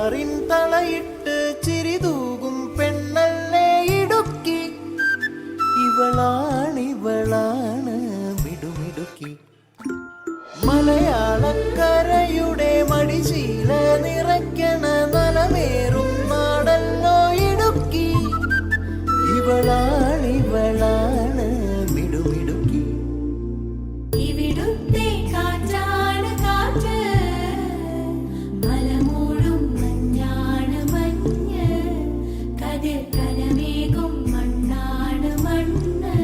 പെരിയാറിൻ തളയിട്ട് ചിരിതൂകും പെണ്ണല്ലേ ഇടുക്കി. ഇവളാണ് മിടുമിടുക്കി. മലയാളക്കരയുടെ മടിശീല നിറയ്ക്കണ നലമേറും നാടല്ലോ ഇടുക്കി. ഇവളാണ് മിടുമിടുക്കി. ഇവിടുത്തെ കാറ്റാണ് കാറ്റ്, മലമൂടും മഞ്ഞാണ് മഞ്ഞ്, കതിർ കനമേകും മണ്ണാണ് മണ്ണ്.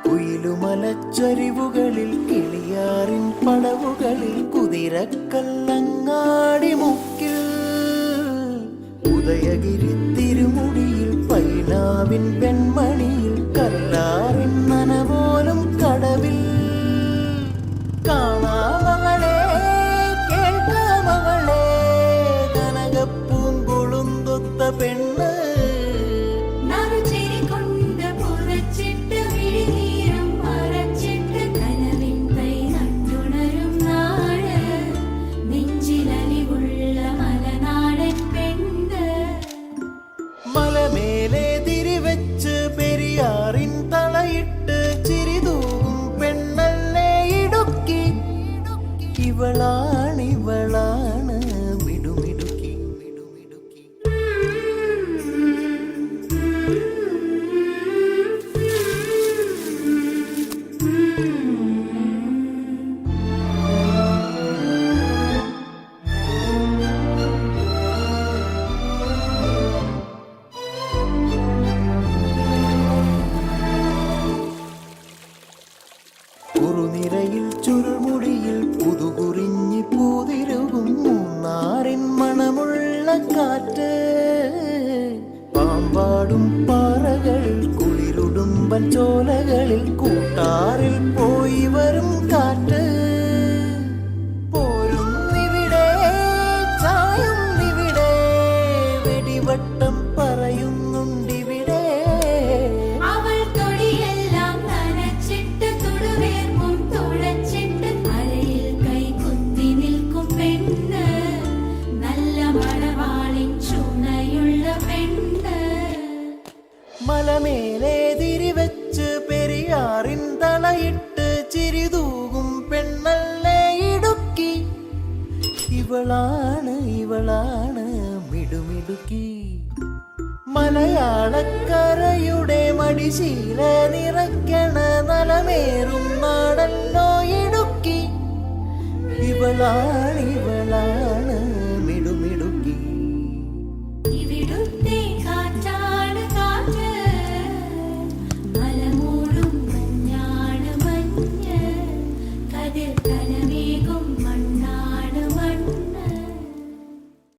കുയിലുമലച്ചരിവുകളിൽ കിളിയാറിൻ പടവുകളിൽ കുതിരക്കല്ലങ്ങാടി മുക്കിൽ ഉദയഗിരി തിരുമുടിയിൽ പൈനാവിൻ വെൺമണിയിൽ കല്ലാറിൻ നനപോലും കടവിൽ കാണാമകളെ കേൾക്കാമകളെ കനകപ്പൂങ്കുളുന്തൊത്ത പെണ്ണ്. മലമേലെ തിരിവെച്ച് പെരിയാറിൻ തളയിട്ട് ചിരിതൂകും പെണ്ണല്ലേ ഇടുക്കി. ഇവളാണ് മിടുമിടുക്കി. കുറുനിരയിൽ ചുരുൾമുടിയിൽ പുതുകുറിഞ്ഞി പൂതിരുകും മൂന്നാറിൻ മണമുള്ള കാറ്റ്. പാമ്പാടും പാറകളിൽ കുളിരുടുമ്പൻ ചോലകളിൽ കൂട്ടാറിൽ പോയി വരും കാറ്റ്. പോരുന്നിവിടെ ചായുന്നിവിടെ വെടിവട്ടം പറയുന്നുണ്ടിവിടെ. മലമേലെ തിരിവെച്ച് പെരിയാറിൻ തളയിട്ട് ചിരിതൂകും പെണ്ണല്ലേ ഇടുക്കി. ഇവളാണ് മിടുമിടുക്കി. മലയാളക്കരയുടെ മടിശീല നിറയ്ക്കണ നലമേറും നാടല്ലോ ഇടുക്കി. ഇവളാണ്